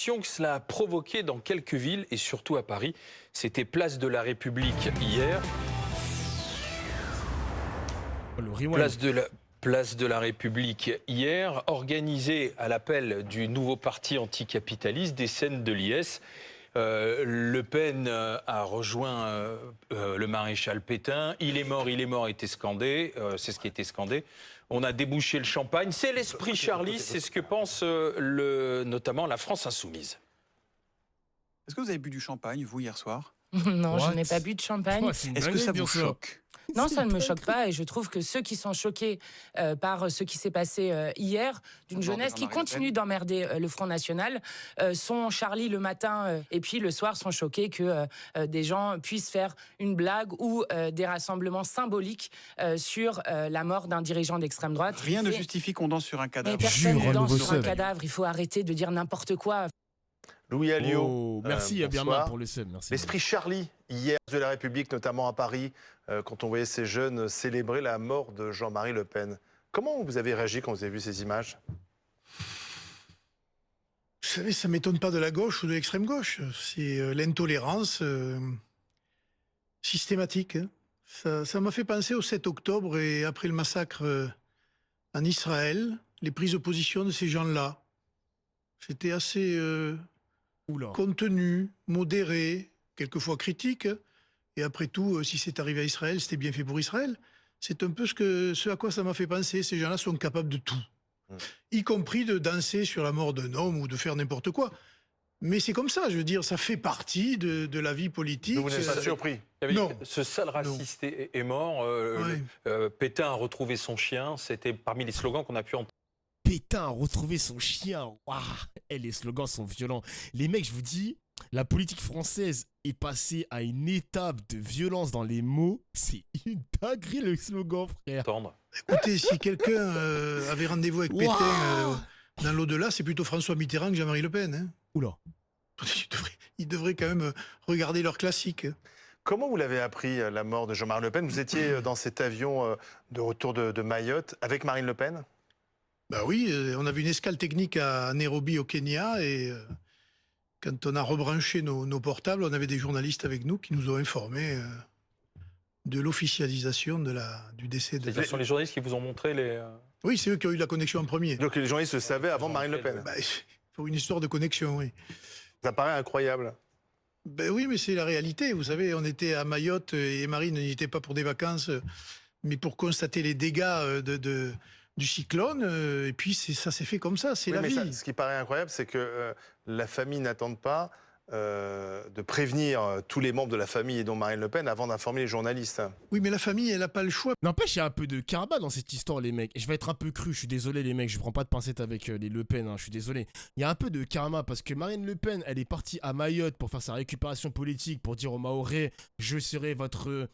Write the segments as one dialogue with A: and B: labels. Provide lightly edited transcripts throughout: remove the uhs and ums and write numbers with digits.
A: réactions que cela a provoqué dans quelques villes et surtout à Paris. C'était place de la République hier. Place de la République hier, organisée à l'appel du nouveau parti anticapitaliste des scènes de l'IS. Le Pen a rejoint le maréchal Pétain. Il est mort, était scandé. C'est ce qui a été scandé. On a débouché le champagne. C'est l'esprit Charlie, c'est ce que pense notamment la France insoumise.
B: Est-ce que vous avez bu du champagne, vous, hier soir?
C: Non, je n'ai pas bu de champagne.
B: Est-ce que ça vous choque?
C: Non, ça ne me choque pas et je trouve que ceux qui sont choqués par ce qui s'est passé hier, d'une jeunesse qui continue d'emmerder le Front National, sont Charlie le matin et puis le soir sont choqués que des gens puissent faire une blague ou des rassemblements symboliques sur la mort d'un dirigeant d'extrême droite.
B: Rien ne justifie qu'on danse sur un cadavre.
C: Mais personne ne danse sur un cadavre, il faut arrêter de dire n'importe quoi.
D: Louis Alliot.
E: Oh, merci à Birma pour le sub.
D: L'esprit Charlie, hier de la République, notamment à Paris, quand on voyait ces jeunes célébrer la mort de Jean-Marie Le Pen. Comment vous avez réagi quand vous avez vu ces images?
F: Vous savez, ça ne m'étonne pas de la gauche ou de l'extrême gauche. C'est l'intolérance systématique. Ça m'a fait penser au 7 octobre et après le massacre en Israël, les prises de position de ces gens-là. C'était assez contenu, modéré, quelquefois critique. Et après tout, si c'est arrivé à Israël, c'était bien fait pour Israël. C'est un peu ce à quoi ça m'a fait penser. Ces gens-là sont capables de tout. Y compris de danser sur la mort d'un homme ou de faire n'importe quoi. Mais c'est comme ça, je veux dire, ça fait partie de la vie politique.
D: Vous n'êtes pas surpris?
F: Non.
A: Ce sale raciste est mort. Pétain a retrouvé son chien. C'était parmi les slogans qu'on a pu entendre.
E: Pétain a retrouvé son chien. Waouh, les slogans sont violents. Les mecs, je vous dis, la politique française est passée à une étape de violence dans les mots. C'est une dinguerie le slogan, frère.
F: Écoutez, si quelqu'un avait rendez-vous avec Pétain dans l'au-delà, c'est plutôt François Mitterrand que Jean-Marie Le Pen. Hein.
E: Oula.
F: Ils devraient quand même regarder leurs classiques.
D: Comment vous l'avez appris, la mort de Jean-Marie Le Pen? Vous étiez dans cet avion de retour de Mayotte avec Marine Le Pen?
F: Bah oui, on avait une escale technique à Nairobi au Kenya et quand on a rebranché nos portables, on avait des journalistes avec nous qui nous ont informés de l'officialisation du décès de...
A: Ce sont les journalistes qui vous ont montré les...
F: Oui, c'est eux qui ont eu la connexion en premier.
D: Donc les journalistes le savaient avant Marine Le Pen?
F: Il faut une histoire de connexion, oui.
D: Ça paraît incroyable.
F: Ben oui, mais c'est la réalité. Vous savez, on était à Mayotte et Marine n'y était pas pour des vacances, mais pour constater les dégâts du cyclone, et puis ça s'est fait comme ça, c'est la vie.
D: Ce qui paraît incroyable, c'est que la famille n'attende pas de prévenir tous les membres de la famille et dont Marine Le Pen avant d'informer les journalistes.
F: Oui, mais la famille, elle n'a pas le choix.
E: N'empêche, il y a un peu de karma dans cette histoire, les mecs. Et je vais être un peu cru, je suis désolé, les mecs, je prends pas de pincettes avec les Le Pen, hein, je suis désolé. Il y a un peu de karma parce que Marine Le Pen, elle est partie à Mayotte pour faire sa récupération politique, pour dire aux Mahorais, je serai votre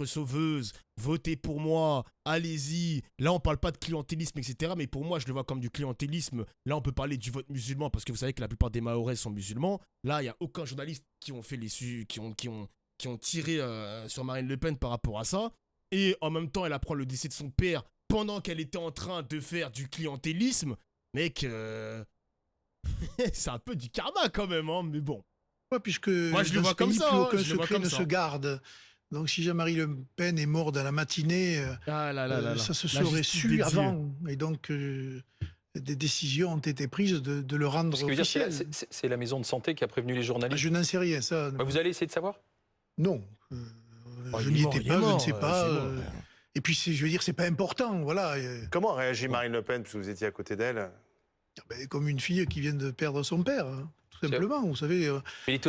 E: sauveuse, votez pour moi, allez-y. Là, on parle pas de clientélisme, etc. Mais pour moi, je le vois comme du clientélisme. Là, on peut parler du vote musulman parce que vous savez que la plupart des Mahorais sont musulmans. Là, il y a aucun journaliste qui ont fait qui ont tiré sur Marine Le Pen par rapport à ça. Et en même temps, elle apprend le décès de son père pendant qu'elle était en train de faire du clientélisme. Mec, c'est un peu du karma quand même, hein, mais bon.
F: Ouais, puisque
E: moi, je le vois comme ça.
F: Aucun secret ne se garde. Donc si Jean-Marie Le Pen est mort dans la matinée, ça se serait su avant. Et donc des décisions ont été prises de le rendre officiel.
A: C'est la maison de santé qui a prévenu les journalistes.
F: Je n'en sais rien, ça.
A: Vous allez essayer de savoir?
F: Non. Je n'y étais pas, je ne sais pas. Et puis, je veux dire, c'est pas important, voilà.
D: Comment a réagi Marine Le Pen, puisque vous étiez à côté d'elle?
F: Comme une fille qui vient de perdre son père, hein, tout simplement. Vous savez,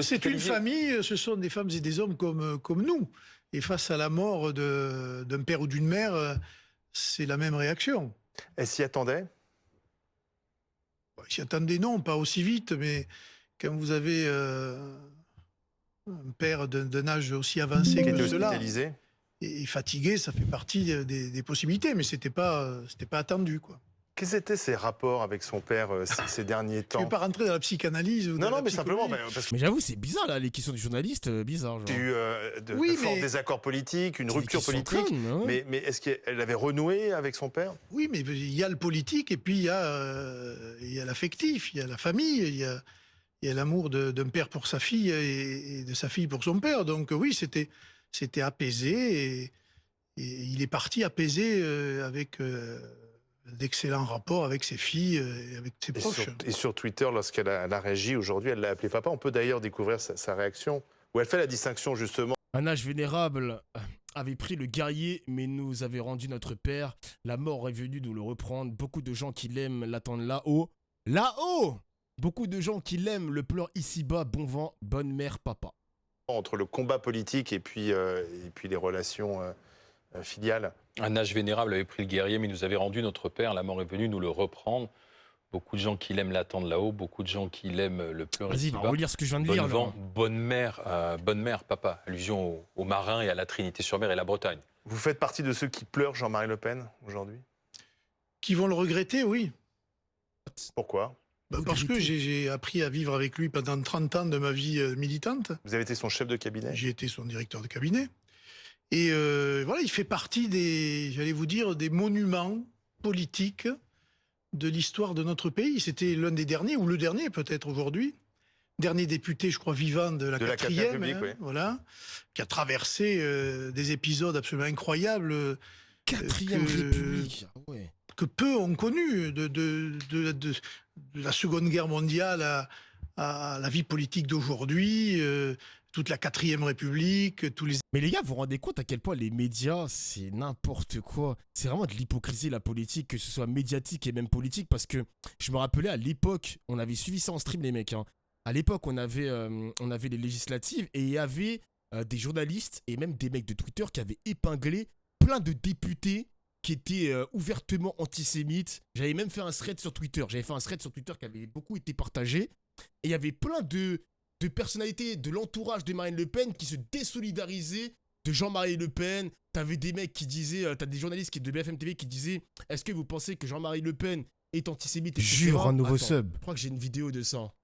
F: c'est une famille, ce sont des femmes et des hommes comme nous. Et face à la mort d'un père ou d'une mère, c'est la même réaction.
D: Elle s'y attendait?
F: S'y attendait, non, pas aussi vite, mais quand vous avez un père d'un âge aussi avancé que cela, et fatigué, ça fait partie des possibilités, mais c'était pas attendu, quoi.
D: Quels étaient ses rapports avec son père ces derniers temps?
F: Je ne vais pas rentrer dans la psychanalyse ou
D: Non, mais simplement...
E: Mais j'avoue, c'est bizarre, là, les questions du journaliste, bizarre. Genre.
D: Il y a eu de forts désaccords politiques, une rupture politique, mais est-ce qu'elle avait renoué avec son père?
F: Oui, mais il y a le politique, et puis il y a l'affectif, il y a la famille, il y et à l'amour d'un père pour sa fille et de sa fille pour son père. Donc oui, c'était apaisé et il est parti apaisé avec d'excellents rapports avec ses filles et avec ses proches.
D: Et sur Twitter, lorsqu'elle a réagi aujourd'hui, elle l'a appelé papa. On peut d'ailleurs découvrir sa réaction, où elle fait la distinction justement.
E: Un âge vénérable avait pris le guerrier, mais nous avait rendu notre père. La mort est venue nous le reprendre. Beaucoup de gens qui l'aiment l'attendent là-haut. Là-haut! Beaucoup de gens qui l'aiment le pleurent ici-bas. Bon vent, bonne mère, papa.
D: Entre le combat politique et puis les relations filiales.
A: Un âge vénérable avait pris le guerrier, mais nous avait rendu notre père. La mort est venue nous le reprendre. Beaucoup de gens qui l'aiment l'attendent là-haut. Beaucoup de gens qui l'aiment le pleurent
E: Vas-y,
A: ici-bas.
E: va relire ce que je viens de lire.
A: Bon vent, bonne mère, papa. Allusion aux marins et à la Trinité-sur-Mer et la Bretagne.
D: Vous faites partie de ceux qui pleurent Jean-Marie Le Pen aujourd'hui?
F: Qui vont le regretter, oui.
D: Pourquoi?
F: Parce que j'ai appris à vivre avec lui pendant 30 ans de ma vie militante.
D: Vous avez été son chef de cabinet?
F: J'ai été son directeur de cabinet. Et voilà, il fait partie j'allais vous dire, des monuments politiques de l'histoire de notre pays. C'était l'un des derniers, ou le dernier peut-être aujourd'hui. Dernier député, je crois, vivant de la 4e,
D: République, oui.
F: voilà, qui a traversé des épisodes absolument incroyables.
E: 4e République. Ouais.
F: Que peu ont connu de la Seconde Guerre mondiale à la vie politique d'aujourd'hui, toute la 4e République, tous les...
E: Mais les gars, vous vous rendez compte à quel point les médias, c'est n'importe quoi. C'est vraiment de l'hypocrisie, la politique, que ce soit médiatique et même politique, parce que je me rappelais à l'époque, on avait suivi ça en stream, les mecs. Hein. À l'époque, on avait les législatives et il y avait des journalistes et même des mecs de Twitter qui avaient épinglé plein de députés qui étaient ouvertement antisémites. J'avais même fait un thread sur Twitter. Qui avait beaucoup été partagé. Et il y avait plein de personnalités de l'entourage de Marine Le Pen qui se désolidarisaient de Jean-Marie Le Pen. T'avais des mecs qui disaient, t'as des journalistes de BFM TV qui disaient, est-ce que vous pensez que Jean-Marie Le Pen est antisémite, etc. Jure, un nouveau sub. Je crois que j'ai une vidéo de ça.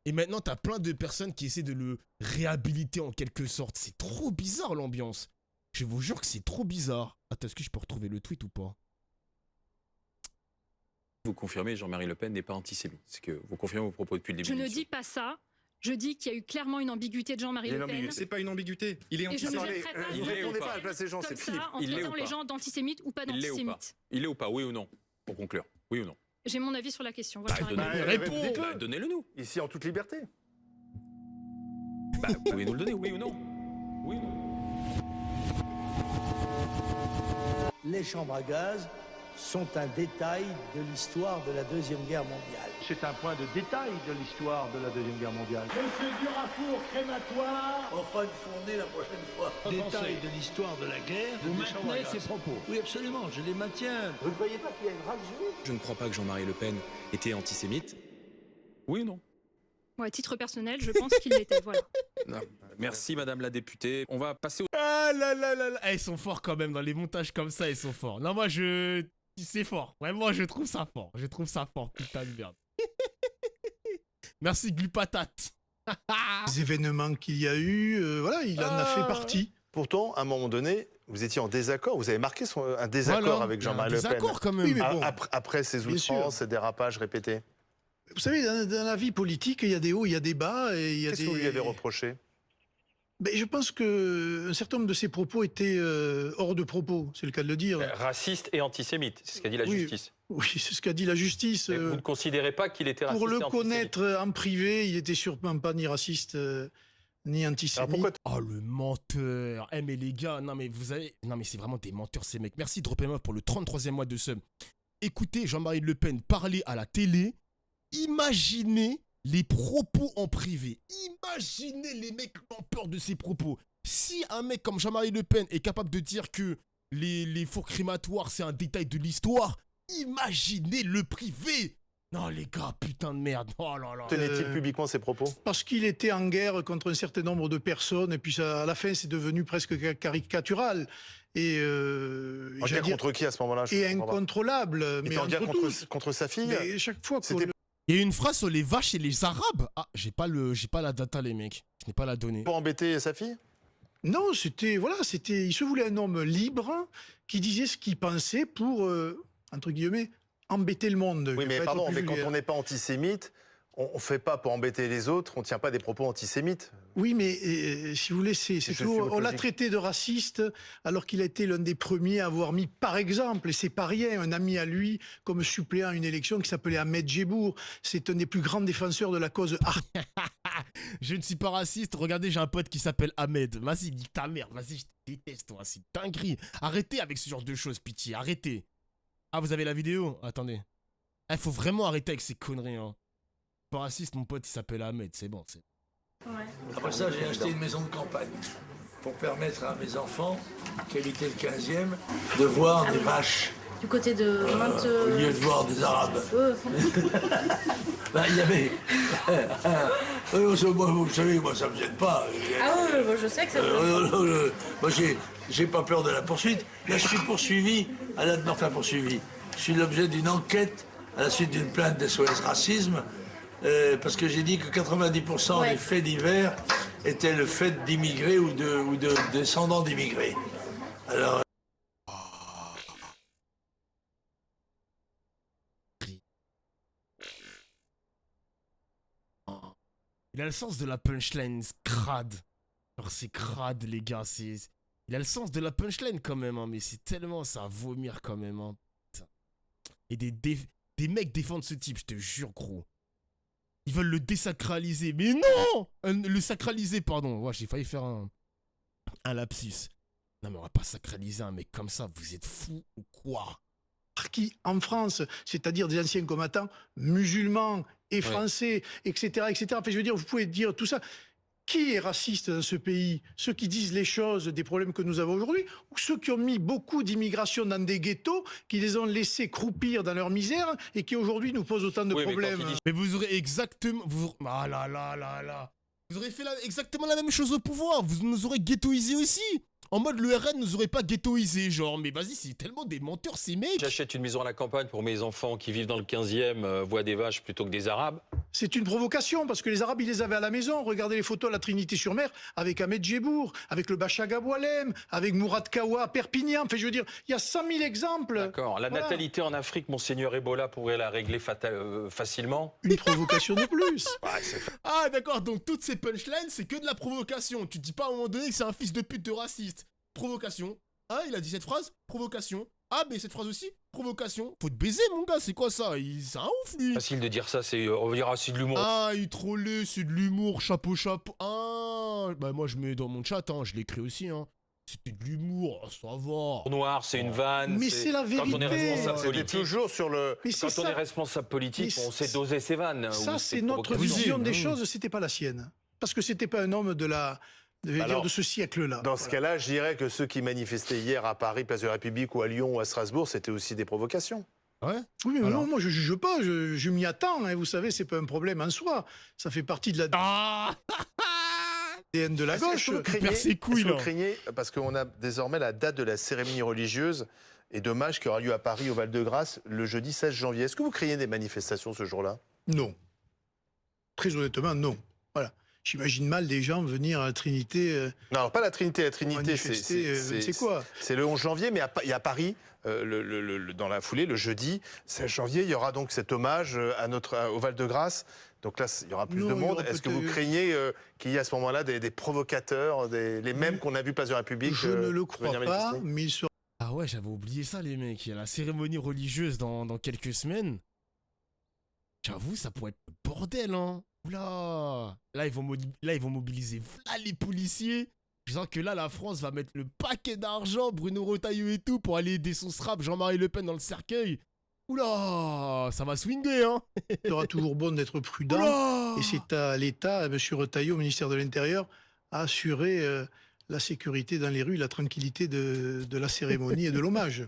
E: Et maintenant, t'as plein de personnes qui essaient de le réhabiliter en quelque sorte. C'est trop bizarre l'ambiance. Je vous jure que c'est trop bizarre. Attends, est-ce que je peux retrouver le tweet ou pas?
A: Vous confirmez, Jean-Marie Le Pen n'est pas antisémite. C'est que vous confirmez vos propos depuis le début.
G: Je ne dis pas ça. Je dis qu'il y a eu clairement une ambiguïté de Jean-Marie Le Pen.
B: C'est pas une ambiguïté. Il est
G: Et je ne
B: antisémite.
G: jetterai pas
D: Vous
G: de
D: répondez
G: Le
D: pas à la
G: Pen
D: place des gens,
G: comme
D: c'est Philippe.
G: ça, en
A: Il l'est
G: traitant
A: ou
G: les
A: pas
G: gens d'antisémites ou pas
A: Il l'est ou pas
G: d'antisémites.
A: Il est ou pas, oui ou non? Pour conclure, oui ou non?
G: J'ai mon avis sur la question. Voilà.
E: Réponds.
A: Donnez-le nous.
D: Ici, en toute liberté.
A: Vous pouvez nous le donner, oui ou non? Oui ou non?
H: Les chambres à gaz sont un détail de l'histoire de la Deuxième Guerre mondiale.
I: C'est un point de détail de l'histoire de la Deuxième Guerre mondiale.
H: Monsieur Durafour, crématoire. On fera une fournée la prochaine fois. Détail de l'histoire de la guerre. Vous maintenez ces propos? Oui, absolument, je les maintiens. Vous ne croyez pas qu'il y a une race juive?
J: Je ne crois pas que Jean-Marie Le Pen était antisémite.
A: Oui ou non?
G: Moi, à titre personnel, je pense qu'il l'était. Voilà.
A: Non. Merci Madame la députée. On va passer au...
E: Ah là là là là. Ils sont forts quand même dans les montages comme ça, ils sont forts. Non, moi c'est fort. Vraiment, je trouve ça fort. Putain de merde. Merci Glupatate.
F: Les événements qu'il y a eu, voilà, il en a fait partie.
D: Pourtant, à un moment donné, vous étiez en désaccord. Vous avez marqué un désaccord avec Jean-Marie Le Pen.
E: Désaccord quand même.
F: Oui, mais bon,
D: Après ces outrances, ces dérapages répétés.
F: vous savez, dans la vie politique, il y a des hauts, il y a des bas.
D: Qu'est-ce que vous lui avez reproché?
F: Ben, je pense qu'un certain nombre de ses propos étaient hors de propos, c'est le cas de le dire.
A: Raciste et antisémite, c'est ce qu'a dit la justice.
F: Oui, c'est ce qu'a dit la justice.
A: Vous ne considérez pas qu'il était raciste
F: Pour le
A: et antisémite?
F: connaître en privé, il était sûrement pas ni raciste ni antisémite.
E: Oh le menteur. Eh mais les gars, non mais c'est vraiment des menteurs ces mecs. Merci Dropemov pour le 33e mois de sub. Écoutez Jean-Marie Le Pen parler à la télé. Imaginez les propos en privé. Imaginez les mecs qui ont peur de ces propos. Si un mec comme Jean-Marie Le Pen est capable de dire que les fours crématoires c'est un détail de l'histoire, imaginez le privé. Non les gars, putain de merde. Oh là là.
D: Tenait-il publiquement ses propos?
F: Parce qu'il était en guerre contre un certain nombre de personnes, et puis ça, à la fin c'est devenu presque caricatural. Et
D: en guerre contre qui à ce moment-là?
F: Et incontrôlable.
D: Il
F: mais
D: était en guerre
F: tous.
D: contre sa fille?
F: Mais chaque fois qu'on
E: Il y a une phrase sur les vaches et les arabes. Ah, j'ai pas la data les mecs. Je n'ai pas la donnée.
D: Pour embêter sa fille?
F: Non, il se voulait un homme libre qui disait ce qu'il pensait pour, entre guillemets, embêter le monde.
D: Oui, mais pardon, mais quand on n'est pas antisémite, on ne fait pas pour embêter les autres, on ne tient pas des propos antisémites.
F: Oui, mais si vous voulez, c'est toujours, on l'a traité de raciste alors qu'il a été l'un des premiers à avoir mis, par exemple, et c'est pas rien, un ami à lui comme suppléant à une élection qui s'appelait Ahmed Djebour. C'est un des plus grands défenseurs de la cause
E: Je ne suis pas raciste, regardez, j'ai un pote qui s'appelle Ahmed. Vas-y, dis ta mère, vas-y, je te déteste, toi, c'est dinguerie. Arrêtez avec ce genre de choses, pitié, arrêtez. Ah, vous avez la vidéo? Attendez. Il faut vraiment arrêter avec ces conneries, hein. Pas raciste, mon pote, il s'appelle Ahmed, c'est bon, c'est...
H: Ouais. Après ça, j'ai acheté une maison de campagne pour permettre à mes enfants qui habitaient le 15e de voir des vaches.
G: Du côté de
H: Au lieu de voir des Arabes. Il y avait... moi, vous savez, moi, ça me gêne pas.
G: Ah oui, je sais que ça me
H: Moi, j'ai pas peur de la poursuite. Là, je suis poursuivi, enfin poursuivi. Je suis l'objet d'une enquête à la suite d'une plainte d'SOS Racisme, parce que j'ai dit que 90% des faits divers étaient le fait d'immigrés ou de descendants d'immigrés. Alors...
E: Il a le sens de la punchline crade. Alors c'est crade, les gars, il a le sens de la punchline quand même, hein, mais c'est tellement ça à vomir quand même, hein. Putain. Et des mecs défendent ce type, je te jure, gros. Ils veulent le désacraliser, mais non! Le sacraliser, pardon. Ouais, j'ai failli faire un lapsus. Non, mais on va pas sacraliser un mec comme ça, vous êtes fous ou quoi?
F: Qui, en France, c'est-à-dire des anciens combattants musulmans et français, etc., etc. Enfin, je veux dire, vous pouvez dire tout ça. Qui est raciste dans ce pays? Ceux qui disent les choses des problèmes que nous avons aujourd'hui, ou ceux qui ont mis beaucoup d'immigration dans des ghettos, qui les ont laissés croupir dans leur misère et qui aujourd'hui nous posent autant de problèmes?
E: Mais vous aurez exactement... Ah là là là là. Vous aurez fait exactement la même chose au pouvoir. Vous nous aurez ghettoisés aussi. En mode, le RN nous aurait pas ghettoisé, genre, mais vas-y, c'est tellement des menteurs, ces mecs.
A: J'achète une maison à la campagne pour mes enfants qui vivent dans le 15e, voient des vaches plutôt que des Arabes.
F: C'est une provocation, parce que les Arabes, ils les avaient à la maison. Regardez les photos à la Trinité-sur-Mer, avec Ahmed Djebour, avec le Bachaga Boualem, avec Mourad Kawa à Perpignan. Enfin, je veux dire, il y a 100 000 exemples.
A: D'accord. La natalité en Afrique, monseigneur Ebola pourrait la régler facilement.
F: Une provocation de plus.
E: Ah, d'accord, donc toutes ces punchlines, c'est que de la provocation. Tu te dis pas à un moment donné que c'est un fils de pute de raciste. Provocation. Ah, il a dit cette phrase? Provocation. Ah, mais cette phrase aussi? Provocation. Faut te baiser, mon gars, c'est quoi ça? C'est un ouf, lui.
A: Facile de dire ça, on va dire, c'est de l'humour.
E: Ah, il trollait, c'est de l'humour, chapeau. Ah, bah moi, je mets dans mon chat, hein, je l'écris aussi, hein. C'était de l'humour, ça va.
A: Noir, c'est une vanne.
F: Mais c'est la vérité.
A: Quand on est responsable politique,
D: toujours sur le...
A: Quand on est responsable politique, on sait doser ses vannes.
F: Ça, c'est notre vision des choses, c'était pas la sienne. Parce que c'était pas un homme de ce siècle-là.
D: Dans ce cas-là, je dirais que ceux qui manifestaient hier à Paris, place de la République, ou à Lyon, ou à Strasbourg, c'était aussi des provocations.
E: Ouais.
F: Oui, mais non, moi je juge pas, je m'y attends, hein, vous savez, c'est pas un problème en soi. Ça fait partie de la... ADN de la gauche.
D: Vous craignez, parce qu'on a désormais la date de la cérémonie religieuse et d'hommage qui aura lieu à Paris, au Val-de-Grâce, le jeudi 16 janvier. Est-ce que vous craignez des manifestations ce jour-là?
F: Non. Très honnêtement, non. Voilà. J'imagine mal des gens venir à la Trinité.
D: Non, alors pas la Trinité. La Trinité,
F: c'est quoi?
D: C'est le 11 janvier, mais il y a Paris, dans la foulée, le jeudi 16 janvier, il y aura donc cet hommage au Val-de-Grâce. Donc là, il y aura plus de monde. Est-ce que vous craignez qu'il y ait à ce moment-là des provocateurs, les mêmes qu'on a vus place de la République?
F: Je ne le crois pas, mais ils seront...
E: Ah ouais, j'avais oublié ça, les mecs. Il y a la cérémonie religieuse dans quelques semaines. J'avoue, ça pourrait être le bordel, hein. Oula. Là, ils vont mobiliser les policiers. Je sens que là, la France va mettre le paquet d'argent, Bruno Retailleau et tout, pour aller aider son strap Jean-Marie Le Pen dans le cercueil. Oula, ça va swinger, hein.
F: Il sera toujours bon d'être prudent. Oula. Et c'est à l'État, M. Retailleau, au ministère de l'Intérieur, à assurer la sécurité dans les rues, la tranquillité de la cérémonie et de l'hommage.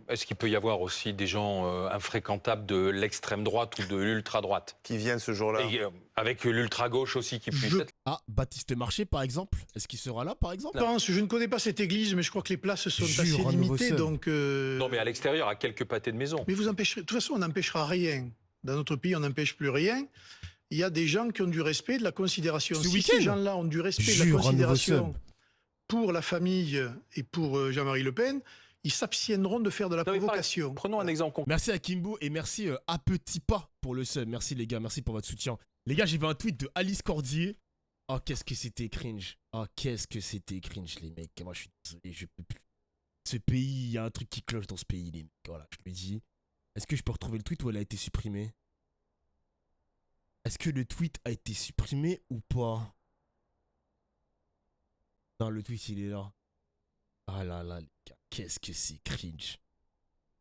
A: Est-ce qu'il peut y avoir aussi des gens infréquentables de l'extrême droite ou de l'ultra-droite
D: qui viennent ce jour-là?
A: Avec l'ultra-gauche aussi qui puisse être...
E: Ah, Baptiste Marché, par exemple? Est-ce qu'il sera là, par exemple?
F: Je ne connais pas cette église, mais je crois que les places sont assez limitées. Donc,
A: Non, mais à l'extérieur, à quelques pâtés de maison.
F: Mais vous empêcherez... De toute façon, on n'empêchera rien. Dans notre pays, on n'empêche plus rien. Il y a des gens qui ont du respect, de la considération. Si ces gens-là ont du respect, de la considération pour la famille et pour Jean-Marie Le Pen, ils s'abstiendront de faire de la provocation.
A: Prenons un exemple concret.
E: Merci à Kimbo et merci à Petit Pas pour le sub. Merci les gars, merci pour votre soutien. Les gars, j'ai vu un tweet de Alice Cordier. Oh, qu'est-ce que c'était cringe. Oh, qu'est-ce que c'était cringe, les mecs. Moi, je suis désolé, je peux plus. Ce pays, il y a un truc qui cloche dans ce pays, les mecs. Voilà, je le dis. Est-ce que je peux retrouver le tweet ou elle a été supprimée? Est-ce que le tweet a été supprimé ou pas? Non, le tweet, il est là. Ah là là, les gars, qu'est-ce que c'est cringe.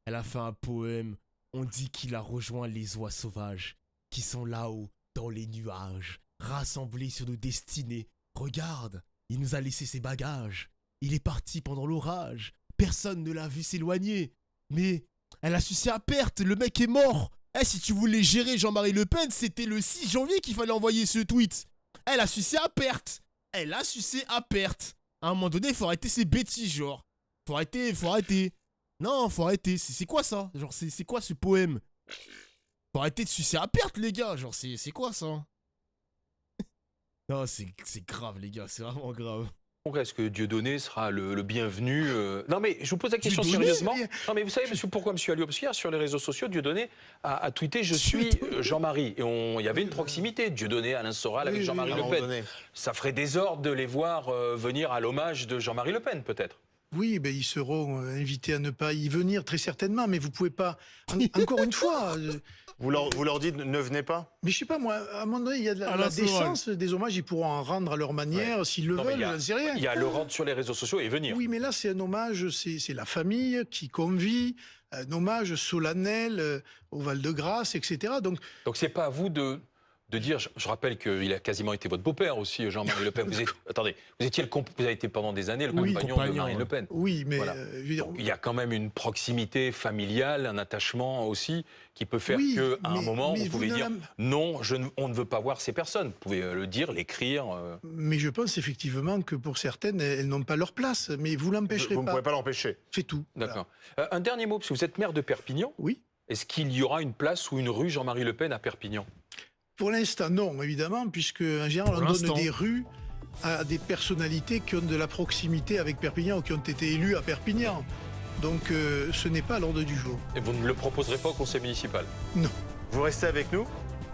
E: Elle a fait un poème. On dit qu'il a rejoint les oies sauvages qui sont là-haut, dans les nuages, rassemblés sur nos destinées. Regarde, il nous a laissé ses bagages. Il est parti pendant l'orage. Personne ne l'a vu s'éloigner. Mais elle a sucé à perte, le mec est mort. Eh, si tu voulais gérer Jean-Marie Le Pen, c'était le 6 janvier qu'il fallait envoyer ce tweet. Elle a sucé à perte. Elle a sucé à perte. À un moment donné, il faut arrêter ces bêtises, genre. Faut arrêter. Non, faut arrêter. C'est quoi ça? Genre, c'est quoi ce poème? Faut arrêter de sucer à perte, les gars. Genre, c'est quoi ça? Non, c'est grave, les gars. C'est vraiment grave.
A: Est-ce que Dieudonné sera le bienvenu Non, mais je vous pose la question
F: Dieudonné,
A: sérieusement.
F: mais-
A: Non, mais vous savez, monsieur, pourquoi monsieur Alliot? Parce qu'hier, sur les réseaux sociaux, Dieudonné a tweeté « Je suis Jean-Marie ». Et il y avait une proximité, Dieudonné, Alain Soral avec
F: Oui,
A: Jean-Marie
D: À un
A: Le
D: moment
A: Pen.
D: donné.
A: Ça ferait désordre de les voir venir à l'hommage de Jean-Marie Le Pen, peut-être.
F: Oui, ben, ils seront invités à ne pas y venir, très certainement, mais vous pouvez pas... Encore une fois...
D: Vous leur dites ne venez pas?
F: Mais je sais pas, moi, à un moment donné, il y a de la décence, des hommages, ils pourront en rendre à leur manière, s'ils le
A: Non, mais
F: veulent, je ne sais rien.
A: Il y a le rendre sur les réseaux sociaux et venir.
F: Oui, mais là, c'est un hommage, c'est la famille qui convie, un hommage solennel au Val-de-Grâce, etc. Donc,
A: Donc c'est pas à vous de dire, je rappelle qu'il a quasiment été votre beau-père aussi, Jean-Marie Le Pen. Attendez, vous avez été pendant des années le
F: Oui,
A: compagnon de Marine Le Pen.
F: oui, mais
A: Voilà.
F: je veux dire,
A: Donc, il y a quand même une proximité familiale, un attachement aussi, qui peut faire
F: Oui,
A: qu'à un
F: mais-
A: moment,
F: mais
A: vous pouvez
F: vous
A: dire
F: ne la-
A: non, on ne veut pas voir ces personnes. Vous pouvez le dire, l'écrire.
F: mais je pense effectivement que pour certaines, elles n'ont pas leur place, mais vous l'empêcherez
D: Vous ne
F: pas.
D: pouvez pas l'empêcher.
F: C'est tout.
A: D'accord. Un dernier mot, parce que vous êtes maire de Perpignan.
F: Oui.
A: Est-ce qu'il y aura une place ou une rue Jean-Marie Le Pen à Perpignan?
F: Pour l'instant, non, évidemment, puisque en général,
E: Pour
F: on
E: l'instant.
F: donne des rues à des personnalités qui ont de la proximité avec Perpignan ou qui ont été élues à Perpignan. Donc, ce n'est pas à l'ordre du jour.
A: Et vous ne le proposerez pas au conseil municipal
D: Vous restez avec nous.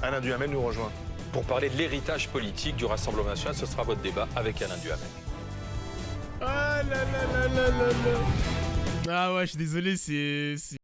D: Alain Duhamel nous rejoint.
A: pour parler de l'héritage politique du Rassemblement national. Ce sera votre débat avec Alain Duhamel.
E: Ah là là là là là là. Ah ouais, je suis désolé, c'est